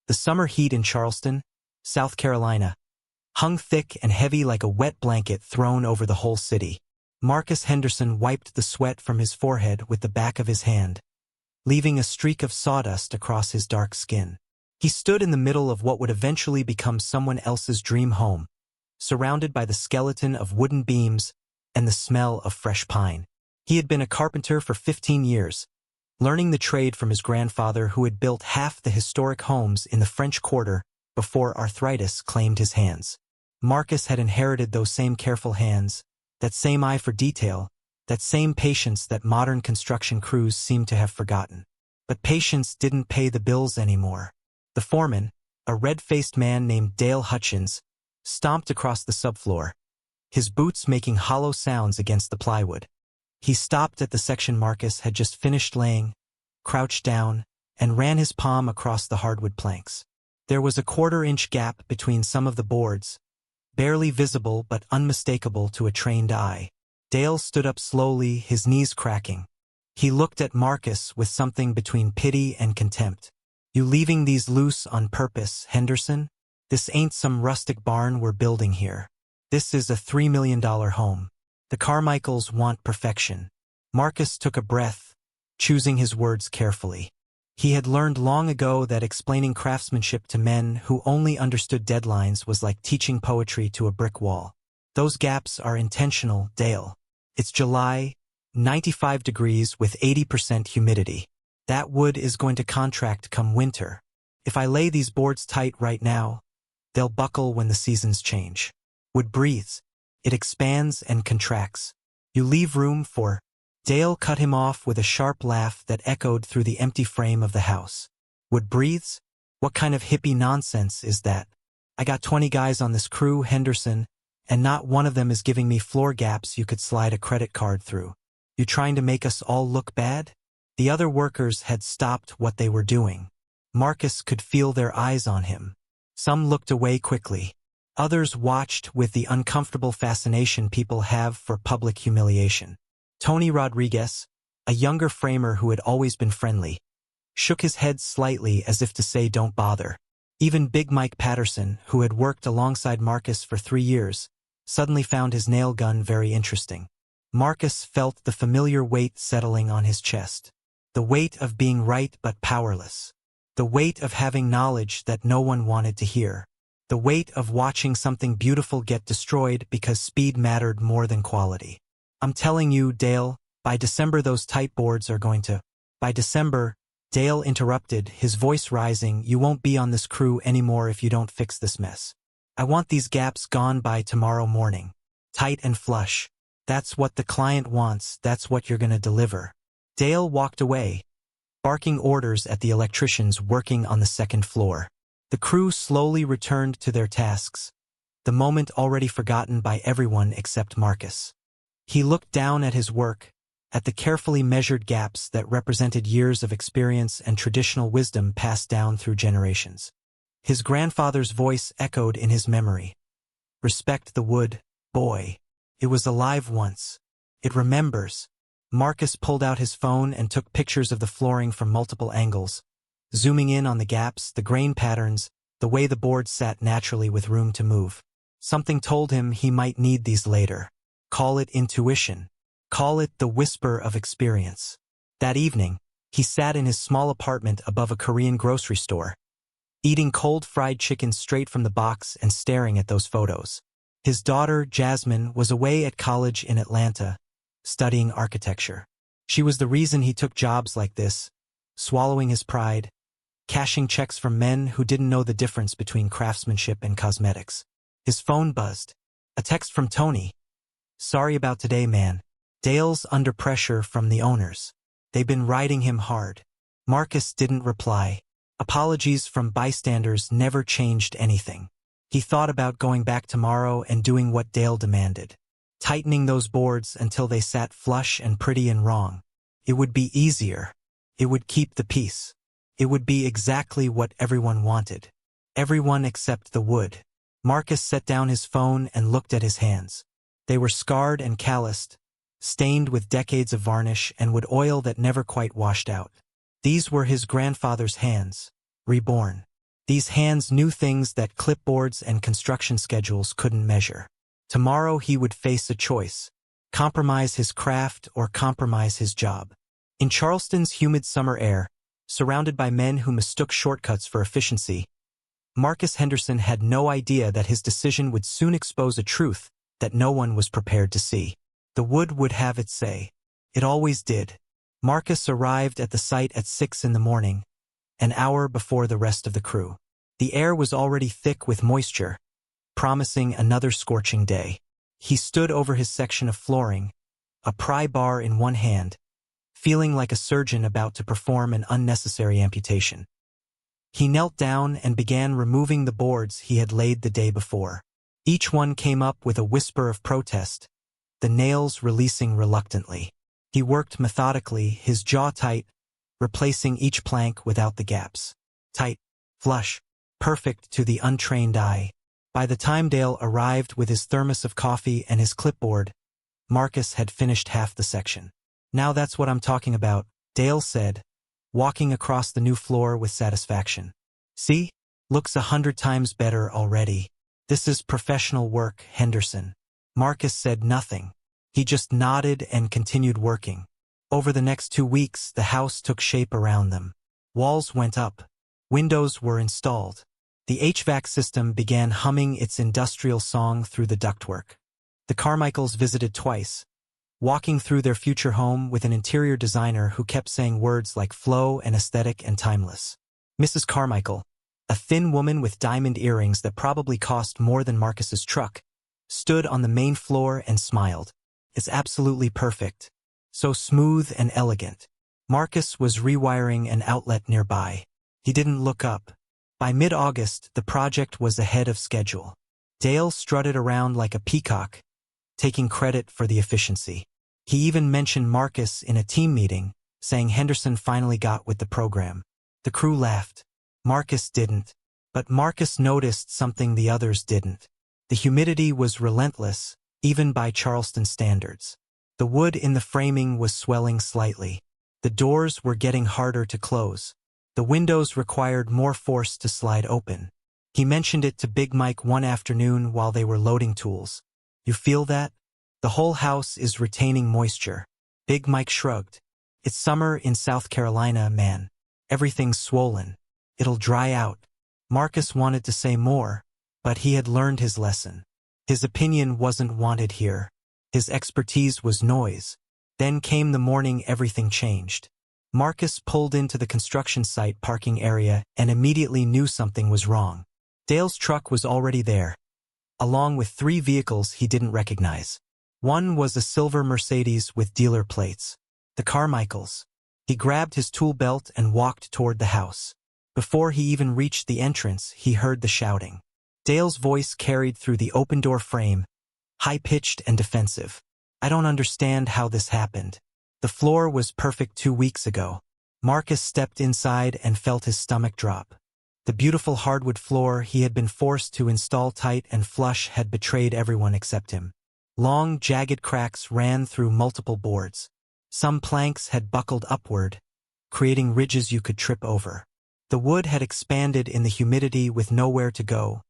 The summer heat in Charleston, South Carolina, hung thick and heavy like a wet blanket thrown over the whole city. Marcus Henderson wiped the sweat from his forehead with the back of his hand, leaving a streak of sawdust across his dark skin. He stood in the middle of what would eventually become someone else's dream home, surrounded by the skeleton of wooden beams and the smell of fresh pine. He had been a carpenter for 15 years, learning the trade from his grandfather who had built half the historic homes in the French Quarter before arthritis claimed his hands. Marcus had inherited those same careful hands, that same eye for detail, that same patience that modern construction crews seemed to have forgotten. But patience didn't pay the bills anymore. The foreman, a red-faced man named Dale Hutchins, stomped across the subfloor, his boots making hollow sounds against the plywood. He stopped at the section Marcus had just finished laying, crouched down, and ran his palm across the hardwood planks. There was a quarter-inch gap between some of the boards, barely visible but unmistakable to a trained eye. Dale stood up slowly, his knees cracking. He looked at Marcus with something between pity and contempt. "You leaving these loose on purpose, Henderson? This ain't some rustic barn we're building here. This is a $3 million home. The Carmichaels want perfection." Marcus took a breath, choosing his words carefully. He had learned long ago that explaining craftsmanship to men who only understood deadlines was like teaching poetry to a brick wall. "Those gaps are intentional, Dale. It's July, 95 degrees with 80% humidity. That wood is going to contract come winter. If I lay these boards tight right now, they'll buckle when the seasons change. Wood breathes. It expands and contracts. You leave room for—" Dale cut him off with a sharp laugh that echoed through the empty frame of the house. "Wood breathes? What kind of hippie nonsense is that? I got 20 guys on this crew, Henderson, and not one of them is giving me floor gaps you could slide a credit card through. You trying to make us all look bad?" The other workers had stopped what they were doing. Marcus could feel their eyes on him. Some looked away quickly. Others watched with the uncomfortable fascination people have for public humiliation. Tony Rodriguez, a younger framer who had always been friendly, shook his head slightly as if to say don't bother. Even Big Mike Patterson, who had worked alongside Marcus for 3 years, suddenly found his nail gun very interesting. Marcus felt the familiar weight settling on his chest. The weight of being right but powerless. The weight of having knowledge that no one wanted to hear. The weight of watching something beautiful get destroyed because speed mattered more than quality. "I'm telling you, Dale, by December those tight boards are going to—" "By December," Dale interrupted, his voice rising, "you won't be on this crew anymore if you don't fix this mess. I want these gaps gone by tomorrow morning. Tight and flush. That's what the client wants, that's what you're gonna deliver." Dale walked away, barking orders at the electricians working on the second floor. The crew slowly returned to their tasks, the moment already forgotten by everyone except Marcus. He looked down at his work, at the carefully measured gaps that represented years of experience and traditional wisdom passed down through generations. His grandfather's voice echoed in his memory. "Respect the wood, boy. It was alive once. It remembers." Marcus pulled out his phone and took pictures of the flooring from multiple angles, zooming in on the gaps, the grain patterns, the way the boards sat naturally with room to move. Something told him he might need these later. Call it intuition. Call it the whisper of experience. That evening, he sat in his small apartment above a Korean grocery store, eating cold fried chicken straight from the box and staring at those photos. His daughter, Jasmine, was away at college in Atlanta, studying architecture. She was the reason he took jobs like this, swallowing his pride, cashing checks from men who didn't know the difference between craftsmanship and cosmetics. His phone buzzed. A text from Tony. "Sorry about today, man. Dale's under pressure from the owners. They've been riding him hard." Marcus didn't reply. Apologies from bystanders never changed anything. He thought about going back tomorrow and doing what Dale demanded. Tightening those boards until they sat flush and pretty and wrong. It would be easier. It would keep the peace. It would be exactly what everyone wanted. Everyone except the wood. Marcus set down his phone and looked at his hands. They were scarred and calloused, stained with decades of varnish and wood oil that never quite washed out. These were his grandfather's hands, reborn. These hands knew things that clipboards and construction schedules couldn't measure. Tomorrow he would face a choice: compromise his craft or compromise his job. In Charleston's humid summer air, surrounded by men who mistook shortcuts for efficiency, Marcus Henderson had no idea that his decision would soon expose a truth that no one was prepared to see. The wood would have its say. It always did. Marcus arrived at the site at 6 in the morning, an hour before the rest of the crew. The air was already thick with moisture, promising another scorching day. He stood over his section of flooring, a pry bar in one hand, feeling like a surgeon about to perform an unnecessary amputation. He knelt down and began removing the boards he had laid the day before. Each one came up with a whisper of protest, the nails releasing reluctantly. He worked methodically, his jaw tight, replacing each plank without the gaps. Tight, flush, perfect to the untrained eye. By the time Dale arrived with his thermos of coffee and his clipboard, Marcus had finished half the section. "Now that's what I'm talking about," Dale said, walking across the new floor with satisfaction. "See? Looks 100 times better already. This is professional work, Henderson." Marcus said nothing. He just nodded and continued working. Over the next 2 weeks, the house took shape around them. Walls went up. Windows were installed. The HVAC system began humming its industrial song through the ductwork. The Carmichaels visited twice, walking through their future home with an interior designer who kept saying words like flow and aesthetic and timeless. Mrs. Carmichael, a thin woman with diamond earrings that probably cost more than Marcus's truck, stood on the main floor and smiled. "It's absolutely perfect. So smooth and elegant." Marcus was rewiring an outlet nearby. He didn't look up. By mid-August, the project was ahead of schedule. Dale strutted around like a peacock, taking credit for the efficiency. He even mentioned Marcus in a team meeting, saying Henderson finally got with the program. The crew laughed. Marcus didn't. But Marcus noticed something the others didn't. The humidity was relentless, even by Charleston standards. The wood in the framing was swelling slightly. The doors were getting harder to close. The windows required more force to slide open. He mentioned it to Big Mike one afternoon while they were loading tools. "You feel that? The whole house is retaining moisture." Big Mike shrugged. "It's summer in South Carolina, man. Everything's swollen. It'll dry out." Marcus wanted to say more, but he had learned his lesson. His opinion wasn't wanted here. His expertise was noise. Then came the morning everything changed. Marcus pulled into the construction site parking area and immediately knew something was wrong. Dale's truck was already there, along with 3 vehicles he didn't recognize. One was a silver Mercedes with dealer plates. The Carmichaels. He grabbed his tool belt and walked toward the house. Before he even reached the entrance, he heard the shouting. Dale's voice carried through the open-door frame, high-pitched and defensive. "I don't understand how this happened. The floor was perfect 2 weeks ago." Marcus stepped inside and felt his stomach drop. The beautiful hardwood floor he had been forced to install tight and flush had betrayed everyone except him. Long, jagged cracks ran through multiple boards. Some planks had buckled upward, creating ridges you could trip over. The wood had expanded in the humidity with nowhere to go,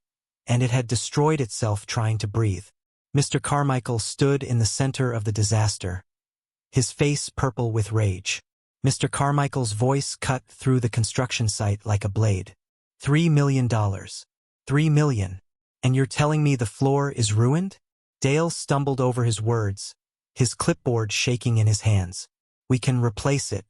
and it had destroyed itself trying to breathe. Mr. Carmichael stood in the center of the disaster, his face purple with rage. Mr. Carmichael's voice cut through the construction site like a blade. $3 million. $3 million. And you're telling me the floor is ruined? Dale stumbled over his words, his clipboard shaking in his hands. "We can replace it.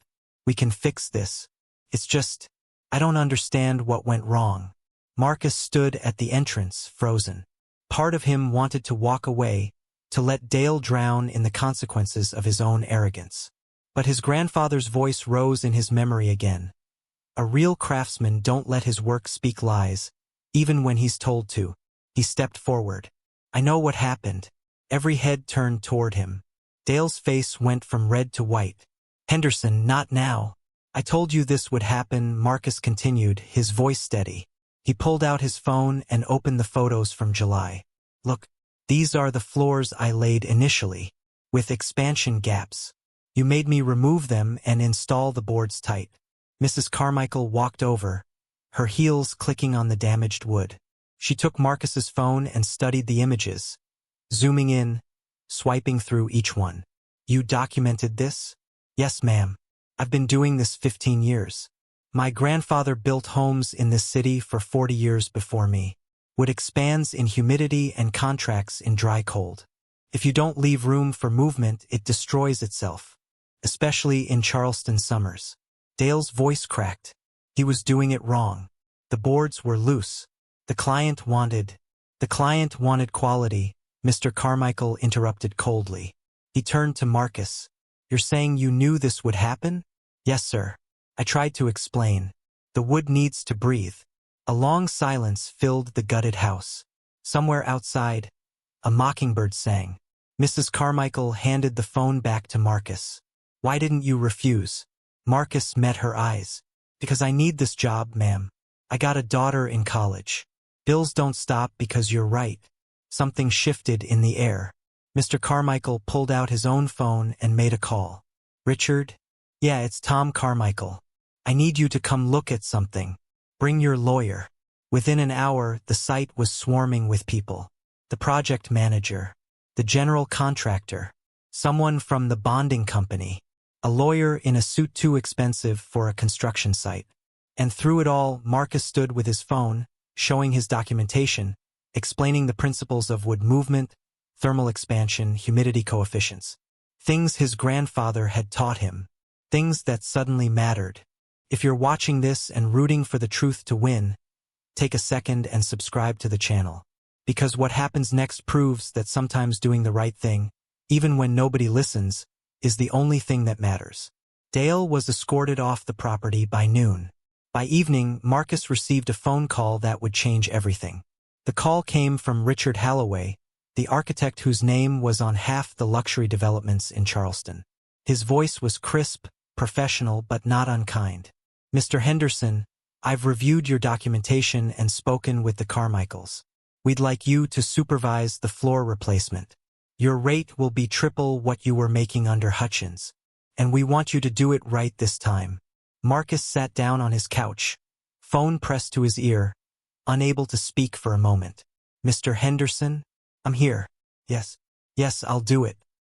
We can fix this. It's just, I don't understand what went wrong." Marcus stood at the entrance, frozen. Part of him wanted to walk away, to let Dale drown in the consequences of his own arrogance. But his grandfather's voice rose in his memory again. "A real craftsman don't let his work speak lies, even when he's told to." He stepped forward. "I know what happened." Every head turned toward him. Dale's face went from red to white. "Henderson, not now." "I told you this would happen," Marcus continued, his voice steady. He pulled out his phone and opened the photos from July. "Look, these are the floors I laid initially, with expansion gaps. You made me remove them and install the boards tight." Mrs. Carmichael walked over, her heels clicking on the damaged wood. She took Marcus's phone and studied the images, zooming in, swiping through each one. "You documented this?" "Yes, ma'am. I've been doing this 15 years. My grandfather built homes in this city for 40 years before me. Wood expands in humidity and contracts in dry cold. If you don't leave room for movement, it destroys itself, especially in Charleston summers." Dale's voice cracked. He was doing it wrong. The boards were loose. The client wanted quality, Mr. Carmichael interrupted coldly. He turned to Marcus. "You're saying you knew this would happen?" "Yes, sir. I tried to explain. The wood needs to breathe." A long silence filled the gutted house. Somewhere outside, a mockingbird sang. Mrs. Carmichael handed the phone back to Marcus. "Why didn't you refuse?" Marcus met her eyes. "Because I need this job, ma'am. I got a daughter in college. Bills don't stop because you're right." Something shifted in the air. Mr. Carmichael pulled out his own phone and made a call. "Richard? Yeah, it's Tom Carmichael. I need you to come look at something. Bring your lawyer." Within an hour, the site was swarming with people. The project manager, the general contractor, someone from the bonding company, a lawyer in a suit too expensive for a construction site. And through it all, Marcus stood with his phone, showing his documentation, explaining the principles of wood movement, thermal expansion, humidity coefficients. Things his grandfather had taught him. Things that suddenly mattered. If you're watching this and rooting for the truth to win, take a second and subscribe to the channel. Because what happens next proves that sometimes doing the right thing, even when nobody listens, is the only thing that matters. Dale was escorted off the property by noon. By evening, Marcus received a phone call that would change everything. The call came from Richard Halloway, the architect whose name was on half the luxury developments in Charleston. His voice was crisp, professional, but not unkind. "Mr. Henderson, I've reviewed your documentation and spoken with the Carmichaels. We'd like you to supervise the floor replacement. Your rate will be triple what you were making under Hutchins, and we want you to do it right this time." Marcus sat down on his couch, phone pressed to his ear, unable to speak for a moment. "Mr. Henderson? I'm here. Yes, I'll do it."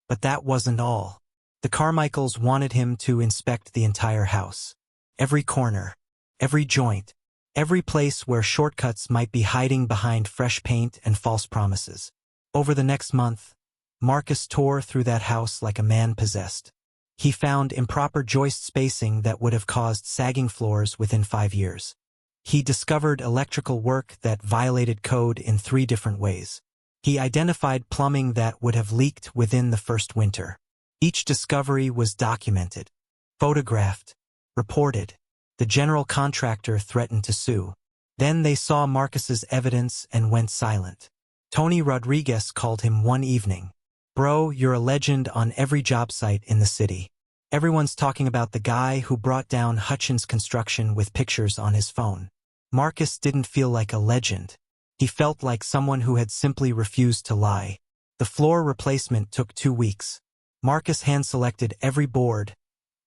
But that wasn't all. The Carmichaels wanted him to inspect the entire house. Every corner, every joint, every place where shortcuts might be hiding behind fresh paint and false promises. Over the next month, Marcus tore through that house like a man possessed. He found improper joist spacing that would have caused sagging floors within 5 years. He discovered electrical work that violated code in 3 different ways. He identified plumbing that would have leaked within the first winter. Each discovery was documented, photographed, reported. The general contractor threatened to sue. Then they saw Marcus's evidence and went silent. Tony Rodriguez called him one evening. "Bro, you're a legend on every job site in the city. Everyone's talking about the guy who brought down Hutchins Construction with pictures on his phone." Marcus didn't feel like a legend. He felt like someone who had simply refused to lie. The floor replacement took 2 weeks. Marcus hand-selected every board,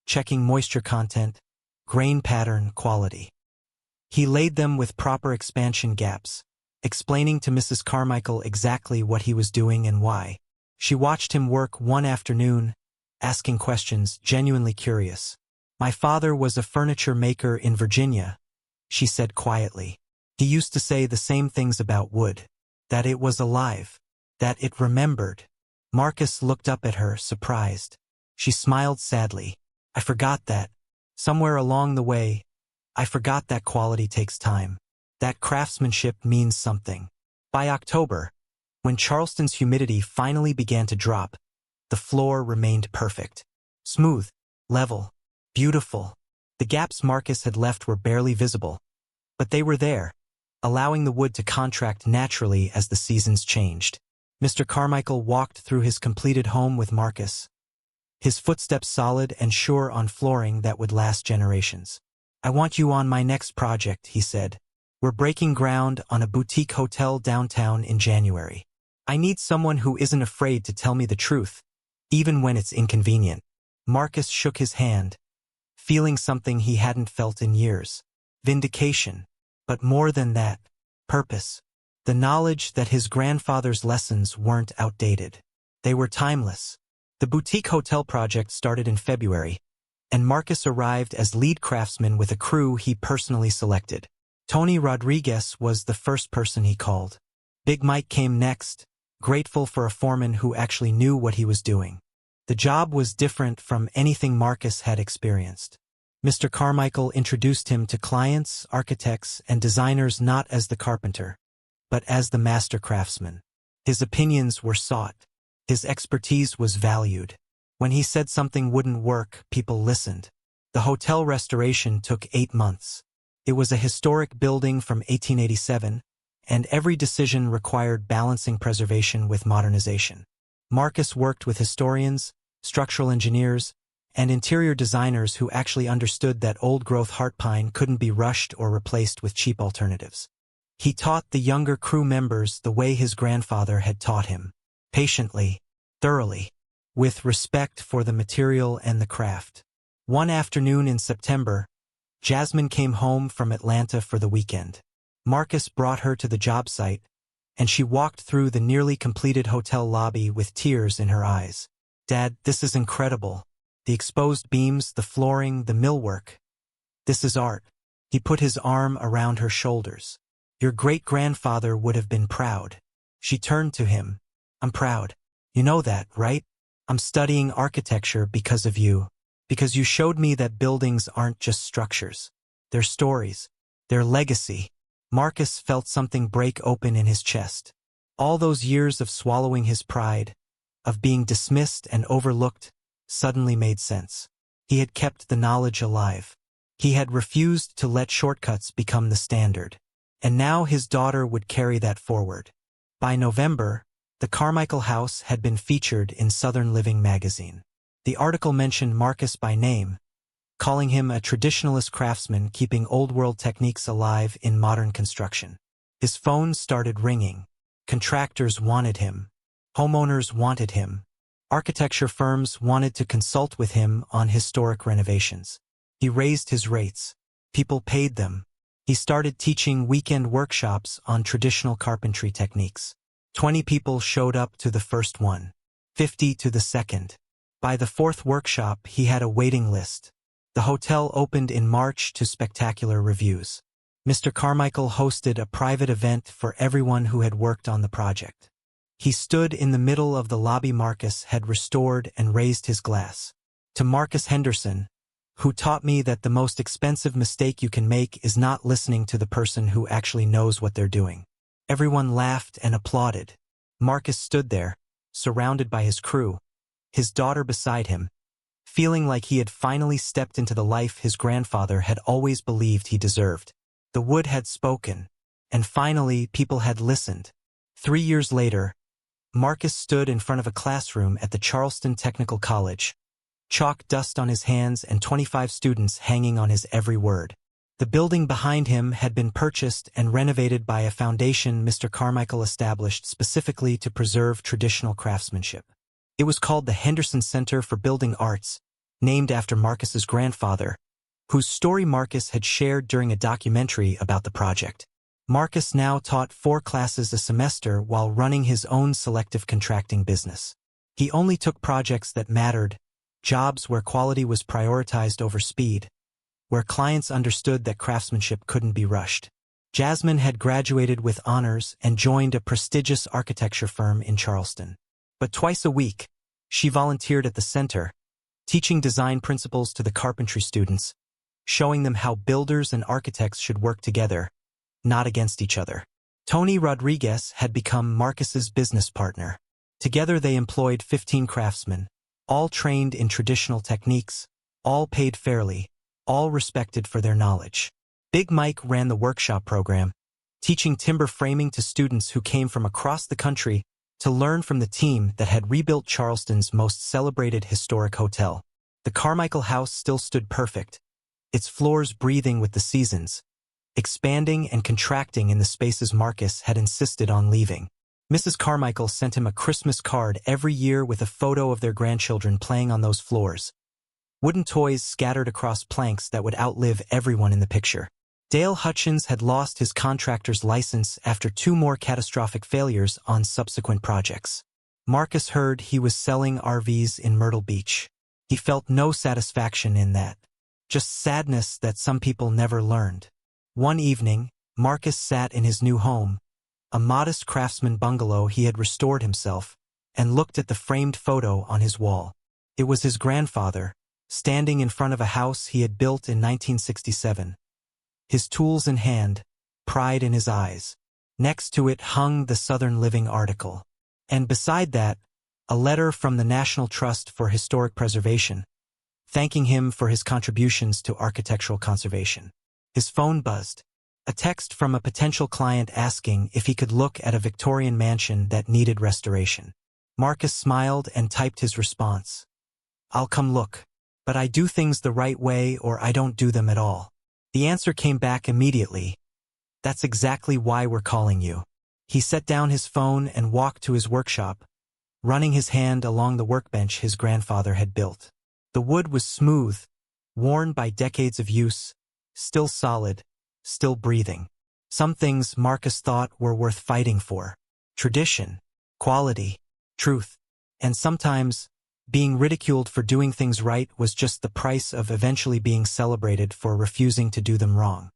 checking moisture content, grain pattern, quality. He laid them with proper expansion gaps, explaining to Mrs. Carmichael exactly what he was doing and why. She watched him work one afternoon, asking questions, genuinely curious. "My father was a furniture maker in Virginia," she said quietly. "He used to say the same things about wood, that it was alive, that it remembered." Marcus looked up at her, surprised. She smiled sadly. "I forgot that. Somewhere along the way, I forgot that quality takes time. That craftsmanship means something." By October, when Charleston's humidity finally began to drop, the floor remained perfect. Smooth, level, beautiful. The gaps Marcus had left were barely visible, but they were there, allowing the wood to contract naturally as the seasons changed. Mr. Carmichael walked through his completed home with Marcus, his footsteps solid and sure on flooring that would last generations. "I want you on my next project," he said. "We're breaking ground on a boutique hotel downtown in January. I need someone who isn't afraid to tell me the truth, even when it's inconvenient." Marcus shook his hand, feeling something he hadn't felt in years. Vindication. But more than that, purpose. The knowledge that his grandfather's lessons weren't outdated. They were timeless. The boutique hotel project started in February, and Marcus arrived as lead craftsman with a crew he personally selected. Tony Rodriguez was the first person he called. Big Mike came next, grateful for a foreman who actually knew what he was doing. The job was different from anything Marcus had experienced. Mr. Carmichael introduced him to clients, architects, and designers not as the carpenter, but as the master craftsman. His opinions were sought. His expertise was valued. When he said something wouldn't work, people listened. The hotel restoration took 8 months. It was a historic building from 1887, and every decision required balancing preservation with modernization. Marcus worked with historians, structural engineers, and interior designers who actually understood that old-growth heart pine couldn't be rushed or replaced with cheap alternatives. He taught the younger crew members the way his grandfather had taught him, patiently, thoroughly, with respect for the material and the craft. One afternoon in September, Jasmine came home from Atlanta for the weekend. Marcus brought her to the job site, and she walked through the nearly completed hotel lobby with tears in her eyes. "Dad, this is incredible. The exposed beams, the flooring, the millwork. This is art." He put his arm around her shoulders. "Your great-grandfather would have been proud." She turned to him. "I'm proud. You know that, right? I'm studying architecture because of you. Because you showed me that buildings aren't just structures. They're stories. They're legacy." Marcus felt something break open in his chest. All those years of swallowing his pride, of being dismissed and overlooked, suddenly made sense. He had kept the knowledge alive. He had refused to let shortcuts become the standard. And now his daughter would carry that forward. By November, the Carmichael house had been featured in Southern Living magazine. The article mentioned Marcus by name, calling him a traditionalist craftsman keeping old-world techniques alive in modern construction. His phone started ringing. Contractors wanted him. Homeowners wanted him. Architecture firms wanted to consult with him on historic renovations. He raised his rates. People paid them. He started teaching weekend workshops on traditional carpentry techniques. 20 people showed up to the first one, 50 to the second. By the fourth workshop, he had a waiting list. The hotel opened in March to spectacular reviews. Mr. Carmichael hosted a private event for everyone who had worked on the project. He stood in the middle of the lobby. Marcus had restored and raised his glass. "To Marcus Henderson, who taught me that the most expensive mistake you can make is not listening to the person who actually knows what they're doing." Everyone laughed and applauded. Marcus stood there, surrounded by his crew, his daughter beside him, feeling like he had finally stepped into the life his grandfather had always believed he deserved. The wood had spoken, and finally people had listened. 3 years later, Marcus stood in front of a classroom at the Charleston Technical College, chalk dust on his hands and 25 students hanging on his every word. The building behind him had been purchased and renovated by a foundation Mr. Carmichael established specifically to preserve traditional craftsmanship. It was called the Henderson Center for Building Arts, named after Marcus's grandfather, whose story Marcus had shared during a documentary about the project. Marcus now taught 4 classes a semester while running his own selective contracting business. He only took projects that mattered, jobs where quality was prioritized over speed, where clients understood that craftsmanship couldn't be rushed. Jasmine had graduated with honors and joined a prestigious architecture firm in Charleston. But twice a week, she volunteered at the center, teaching design principles to the carpentry students, showing them how builders and architects should work together, not against each other. Tony Rodriguez had become Marcus's business partner. Together they employed 15 craftsmen, all trained in traditional techniques, all paid fairly, all respected for their knowledge. Big Mike ran the workshop program, teaching timber framing to students who came from across the country to learn from the team that had rebuilt Charleston's most celebrated historic hotel. The Carmichael house still stood perfect, its floors breathing with the seasons, expanding and contracting in the spaces Marcus had insisted on leaving. Mrs. Carmichael sent him a Christmas card every year with a photo of their grandchildren playing on those floors, wooden toys scattered across planks that would outlive everyone in the picture. Dale Hutchins had lost his contractor's license after 2 more catastrophic failures on subsequent projects. Marcus heard he was selling RVs in Myrtle Beach. He felt no satisfaction in that, just sadness that some people never learned. One evening, Marcus sat in his new home, a modest craftsman bungalow he had restored himself, and looked at the framed photo on his wall. It was his grandfather, standing in front of a house he had built in 1967. His tools in hand, pride in his eyes. Next to it hung the Southern Living article. And beside that, a letter from the National Trust for Historic Preservation, thanking him for his contributions to architectural conservation. His phone buzzed. A text from a potential client asking if he could look at a Victorian mansion that needed restoration. Marcus smiled and typed his response. "I'll come look. But I do things the right way or I don't do them at all." The answer came back immediately. "That's exactly why we're calling you." He set down his phone and walked to his workshop, running his hand along the workbench his grandfather had built. The wood was smooth, worn by decades of use, still solid, still breathing. Some things Marcus thought were worth fighting for. Tradition, quality, truth, and sometimes being ridiculed for doing things right was just the price of eventually being celebrated for refusing to do them wrong.